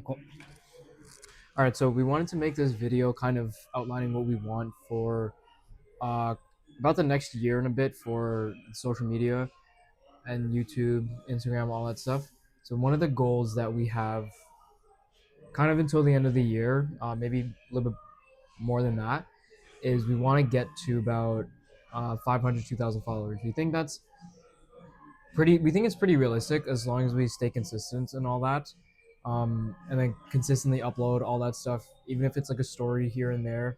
Cool. All right, so we wanted to make this video kind of outlining what we want for uh, about the next year and a bit for social media and YouTube, Instagram, all that stuff. So one of the goals that we have, kind of until the end of the year, maybe a little bit more than that, is we want to get to about 500, 2,000 followers. We think that's pretty. We think it's pretty realistic as long as we stay consistent and all that, and then consistently upload all that stuff, even if it's like a story here and there.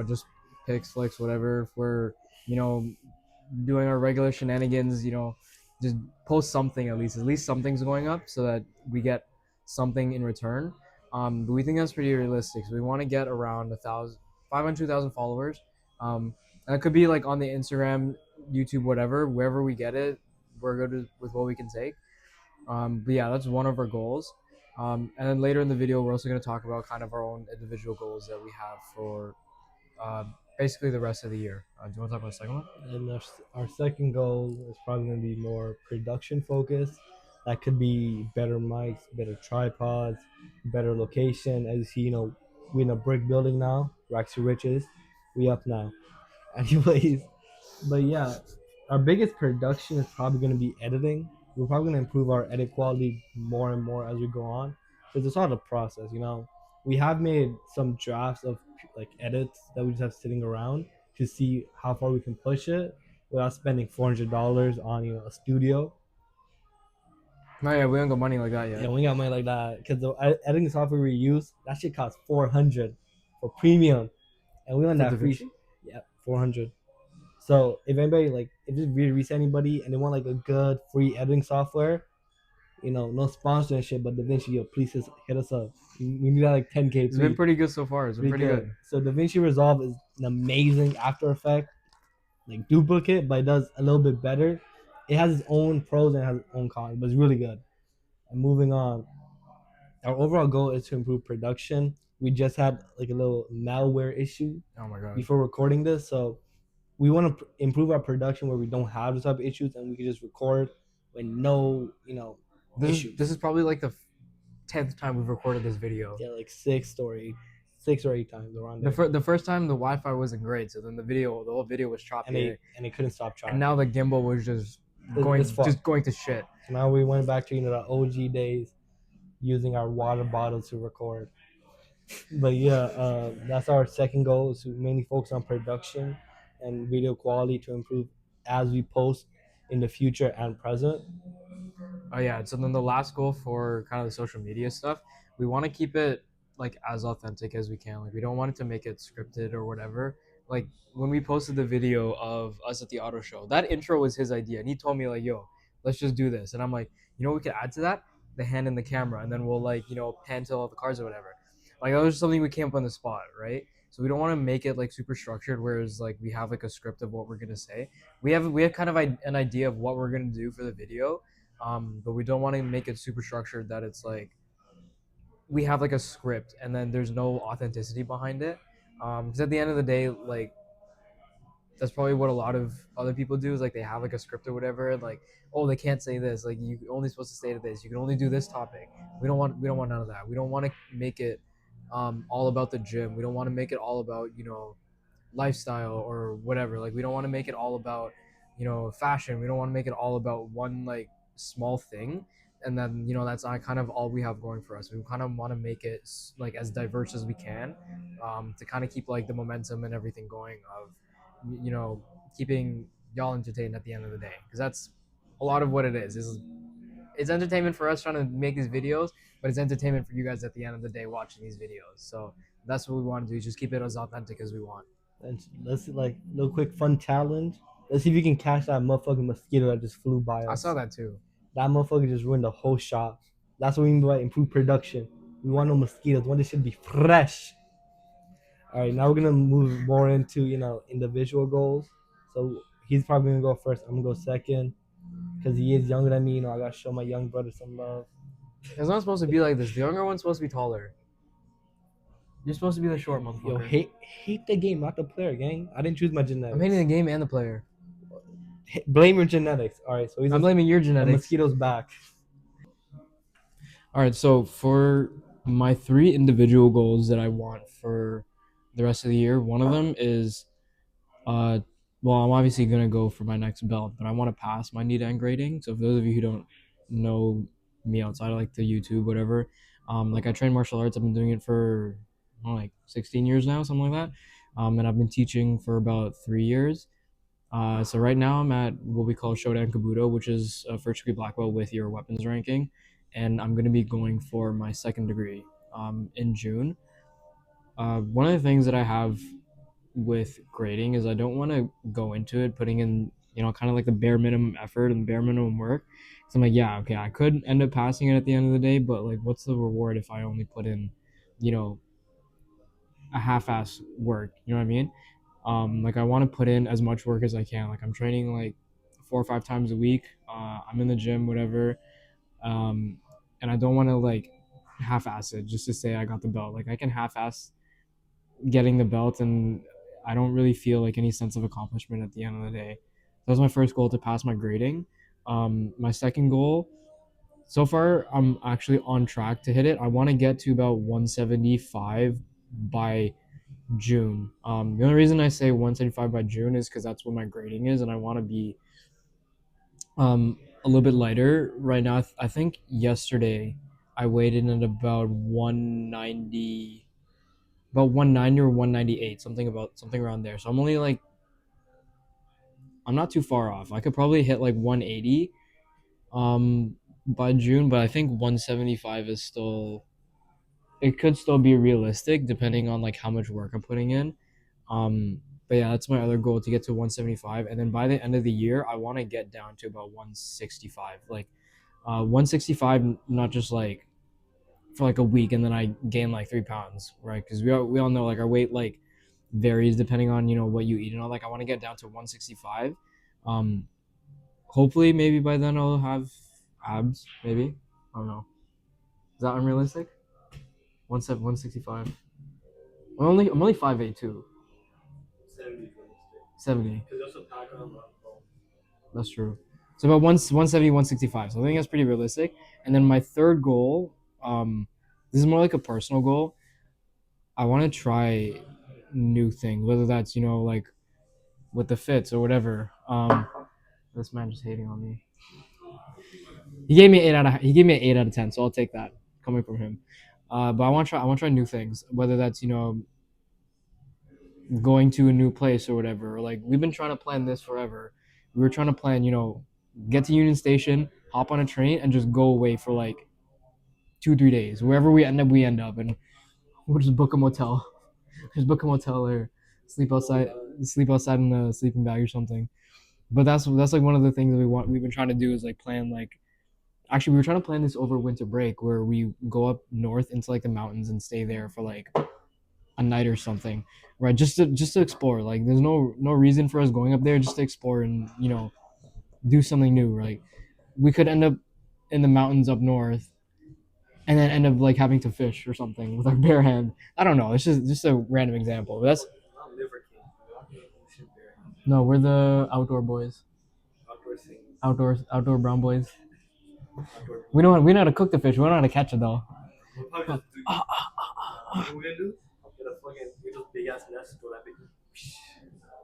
Just pics, flicks, whatever. If we're, you know, doing our regular shenanigans, just post something at least. At least something's going up so that we get something in return. But we think that's pretty realistic. So we want to get around 500,000 followers. And it could be like on the Instagram, YouTube, whatever, wherever we get it, we're good with what we can take. But yeah, that's one of our goals. And then later in the video, we're also going to talk about kind of our own individual goals that we have for uh, basically the rest of the year. Do you want to talk about the second one? And our second goal is probably going to be more production focused. That could be better mics, better tripods, better location. As you see, we're in a brick building now. Racks to riches. We up now. Anyways, but yeah, our biggest production is probably going to be editing. We're probably going to improve our edit quality more and more as we go on, because it's all a process. We have made some drafts of like edits that we just have sitting around to see how far we can push it without spending $400 on a studio. No, yeah, we don't got money like that Yeah, yet. we got money like that because the editing software we use that shit costs 400 for premium, and we want For that free. DaVinci? Yeah, 400. So if anybody if you reach anybody and they want like a good free editing software, no sponsor and shit, but DaVinci, please hit us up. We need that like 10K, It's been please. pretty good so far. It's been Pretty pretty good. good. So DaVinci Resolve is an amazing After Effect, like duplicate, but it does a little bit better. It has its own pros and it has its own cons, but it's really good. And moving on, our overall goal is to improve production. We just had like a little malware issue Oh my god. before recording this, so we want to improve our production where we don't have this type of issues and we can just record with no issues. This is probably like the 10th time we've recorded this video. Yeah, like six or eight times around there. The first time the Wi-Fi wasn't great, so then the whole video was choppy, And they couldn't stop trying. and now the gimbal was just going to shit. So now we went back to the OG days, using our water bottles to record. But yeah, that's our second goal, is to mainly focus on production and video quality to improve as we post in the future and present. Oh yeah. So then the last goal for kind of the social media stuff, we want to keep it like as authentic as we can. Like we don't want it to make it scripted or whatever. Like when we posted the video of us at the auto show, that intro was his idea, and he told me like, "Yo, let's just do this." And I'm like, what we could add to that? The hand in the camera, and then we'll like pan to all the cars or whatever. Like that was just something we came up on the spot, right? So we don't want to make it like super structured, whereas like we have like a script of what we're gonna say. We have kind of an idea of what we're gonna do for the video, but we don't want to make it super structured that it's like we have like a script and then there's no authenticity behind it. Because at the end of the day, like that's probably what a lot of other people do is like they have like a script or whatever, and like, oh, they can't say this, like you only supposed to say to this, you can only do this topic. We don't want none of that. We don't want to make it all about the gym. We don't want to make it all about lifestyle or whatever. Like we don't want to make it all about fashion. We don't want to make it all about one like small thing, and then that's kind of all we have going for us. We kind of want to make it like as diverse as we can, to kind of keep like the momentum and everything going of you know keeping y'all entertained at the end of the day, because that's a lot of what it is it's entertainment for us trying to make these videos, but it's entertainment for you guys at the end of the day watching these videos. So that's what we want to do, is just keep it as authentic as we want. And let's like little quick fun challenge. Let's see if you can catch that motherfucking mosquito that just flew by I us. saw that too. That motherfucker just ruined the whole shop. That's what we mean by improved production. We want no mosquitoes. We want this should be fresh. All right, now we're gonna move more into individual goals. So he's probably gonna go first. I'm gonna go second because he is younger than me. I gotta show my young brother some love. It's not supposed to be like this. The younger one's supposed to be taller. You're supposed to be the short motherfucker. Yo, hate the game, not the player, gang. I didn't choose my genetics. I'm hating the game and the player. Blame your genetics. All right, so I'm blaming your the genetics. mosquito's back. All right, so for my three individual goals that I want for the rest of the year, one of them is uh well, I'm obviously gonna go for my next belt, but I want to pass my NETA grading. So for those of you who don't know me outside of like the YouTube, whatever, like I train martial arts. I've been doing it for like 16 years now, something like that. And I've been teaching for about 3 years. So right now I'm at what we call Shodan Kabuto, which is a first degree black belt with your weapons ranking, and I'm gonna be going for my second degree in June. One of the things that I have with grading is I don't want to go into it putting in kind of like the bare minimum effort and bare minimum work. So I'm like, yeah, okay, I could end up passing it at the end of the day, but like, what's the reward if I only put in, you know, a half-ass work? You know what I mean? Like I want to put in as much work as I can. Like I'm training like 4 or 5 times a week. I'm in the gym, whatever. Um, and I don't want to like half-ass it just to say I got the belt. Like I can half-ass getting the belt, and I don't really feel like any sense of accomplishment at the end of the day. That was my first goal, to pass my grading. My second goal, so far, I'm actually on track to hit it. I want to get to about 175 by June. The only reason I say 175 by June is because that's what my grading is, and I want to be a little bit lighter. Right now, I think yesterday I weighed in at about 190, about 190 or 198, something around there. So I'm only like, I'm not too far off. I could probably hit like 180 by June, but I think 175 is still, it could still be realistic depending on like how much work I'm putting in. Um but yeah, that's my other goal, to get to 175, and then by the end of the year I want to get down to about 165. Like 165, not just like for like a week and then I gain like 3 pounds, right? Because we all know like our weight like varies depending on what you eat and all. Like I want to get down to 165. Um, Hopefully maybe by then I'll have abs. Maybe, I don't know. Is that unrealistic? 165. I'm only 5'8" too. 70. That's true. So about 170, 165. So I think that's pretty realistic. And then my third goal, this is more like a personal goal. I want to try new things, whether that's like with the fits or whatever. This man just hating on me. He gave me an 8 out of 10, so I'll take that coming from him. But I want to try new things, whether that's going to a new place or whatever. Or like we've been trying to plan this forever. We were trying to plan, get to Union Station, hop on a train, and just go away for like 2 3 days. Wherever we end up, and we'll just book a motel. Just book a motel or sleep outside, sleep outside in a sleeping bag or something. But that's like one of the things that we've been trying to do, is like plan like, actually we were trying to plan this over winter break where we go up north into like the mountains and stay there for like a night or something, right? Just to explore. Like there's no reason for us going up there, just to explore and do something new. Right? We could end up in the mountains up north and then end up like having to fish or something with our bare hand. I don't know. It's just a random example. But that's no, we're the outdoor boys. Outdoor brown boys. We know how to cook the fish. We don't know how to catch it though.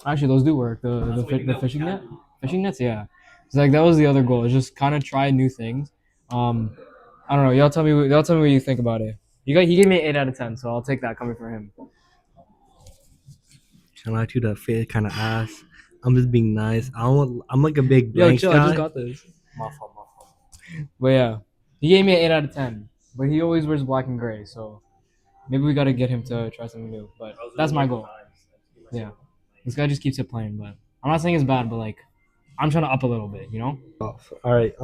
Actually, those do work. The fishing nets. Yeah, it's like that was the other goal. Is just kind of try new things. Um, I don't know. Y'all tell me what you think about it. He gave me an 8 out of 10, so I'll take that coming from him. Shout out to the fit kind of ass. I'm just being nice. I'm like a big Yo, blanks chill. I just guy. got this. My fault, my fault. But yeah, he gave me an 8 out of 10. But he always wears black and gray, so maybe we gotta get him to try something new. But that's my goal. Yeah, this guy just keeps it plain. But I'm not saying it's bad, but like I'm trying to up a little bit. All right.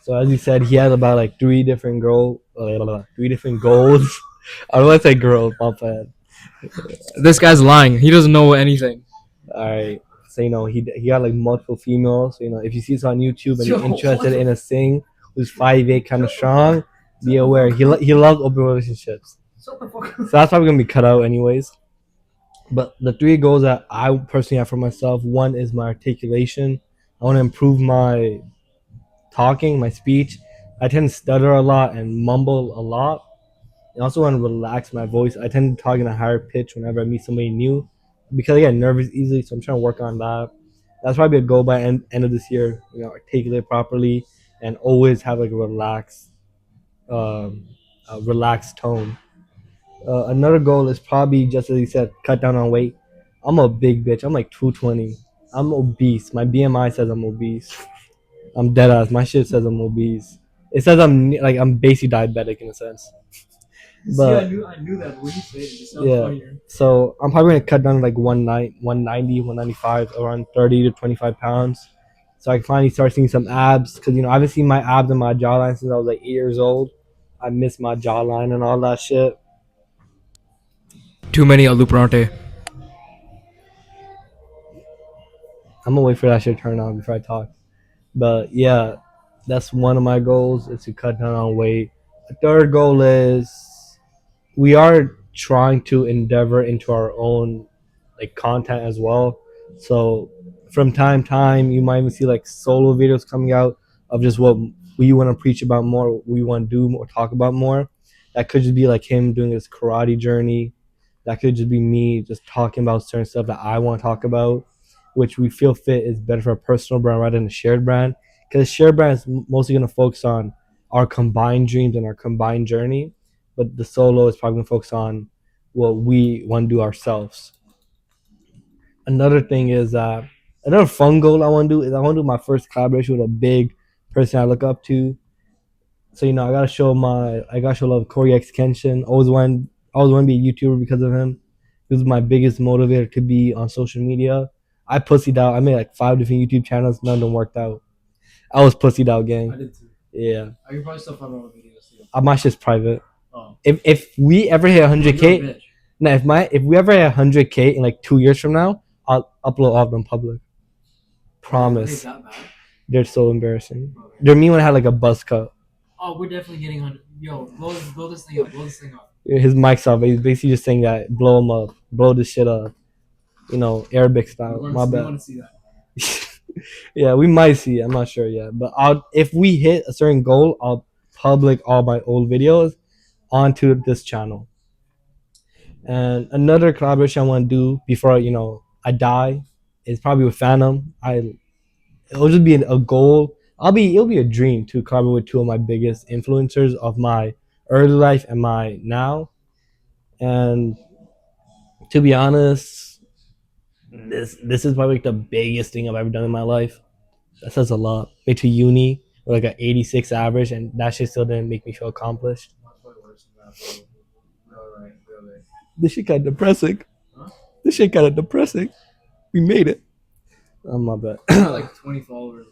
So as you said, he has about like three different goals. I don't want to say girls, my bad. This guy's lying. He doesn't know anything. All right. So he got like multiple females. So if you see this on YouTube and you're interested in a sing who's 5'8", kind of strong, be aware he loves open relationships. So that's probably gonna be cut out anyways. But the three goals that I personally have for myself, one is my articulation. I want to improve my talking, my speech. I tend to stutter a lot and mumble a lot. I also want to relax my voice. I tend to talk in a higher pitch whenever I meet somebody new because I get nervous easily. So I'm trying to work on that. That's probably a goal by end of this year. Articulate it properly and always have like um, a relaxed tone. Another goal is probably just as you said, cut down on weight. I'm a big bitch. I'm like 220. I'm obese. My BMI says I'm obese. I'm dead ass. My shit says I'm obese. It says I'm basically diabetic in a sense. But I knew that when you said it. It sounds yeah. Funnier. So I'm probably gonna cut down to like 190, 195, around 30 to 25 pounds. So I can finally start seeing some abs because I haven't seen my abs and my jawline since I was like 8 years old. I miss my jawline and all that shit. Too many aloo parathe. I'm gonna wait for that shit to turn on before I talk. But yeah, that's one of my goals is to cut down on weight. A third goal is we are trying to endeavor into our own like content as well. So from time to time, you might even see like solo videos coming out of just what we want to preach about more, what we want to do more, talk about more. That could just be like him doing his karate journey. That could just be me just talking about certain stuff that I want to talk about, which we feel fit is better for a personal brand rather than a shared brand. Because shared brand is mostly going to focus on our combined dreams and our combined journey, but the solo is probably going to focus on what we want to do ourselves. Another thing is another fun goal I want to do is I want to do my first collaboration with a big person I look up to. So I gotta show love Corey X Kenshin. Always want to be a YouTuber because of him. He was my biggest motivator to be on social media. I pussied out. I made like 5 different YouTube channels. None of them worked out. I was pussied out, gang. I did too. Yeah. I can probably still find all the videos too. My shit's private. Oh. If we ever hit 100K, now if we ever hit 100K in like 2 years from now, I'll upload all of them public. Promise. They're so embarrassing. They're me when I had like a buzz cut. Oh, we're definitely getting 100. Yo, blow this thing up. Blow this thing up. His mic's off. He's basically just saying that blow him up, blow this shit up. Arabic style. My bad. We want to see that. Yeah, we might see it. I'm not sure yet. But if we hit a certain goal, I'll public all my old videos onto this channel. And another collaboration I want to do before I die is probably with Phantom. It'll just be a goal. It'll be a dream to collaborate with two of my biggest influencers of my early life and my now. And to be honest, this is probably like the biggest thing I've ever done in my life. That says a lot. Made to uni with like an 86 average, and that shit still didn't make me feel accomplished. This shit kind of depressing. Huh? This shit kind of depressing. We made it. Oh my bad. Like 20 followers.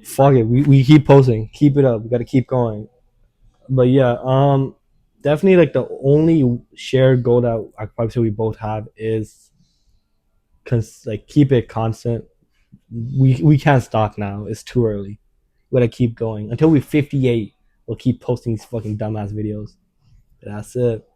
Fuck it. We keep posting. Keep it up. We gotta keep going. But yeah, definitely like the only shared goal that I probably say we both have is like keep it constant. We can't stop now. It's too early. We gotta keep going until we're 58. We'll keep posting these fucking dumbass videos. That's it.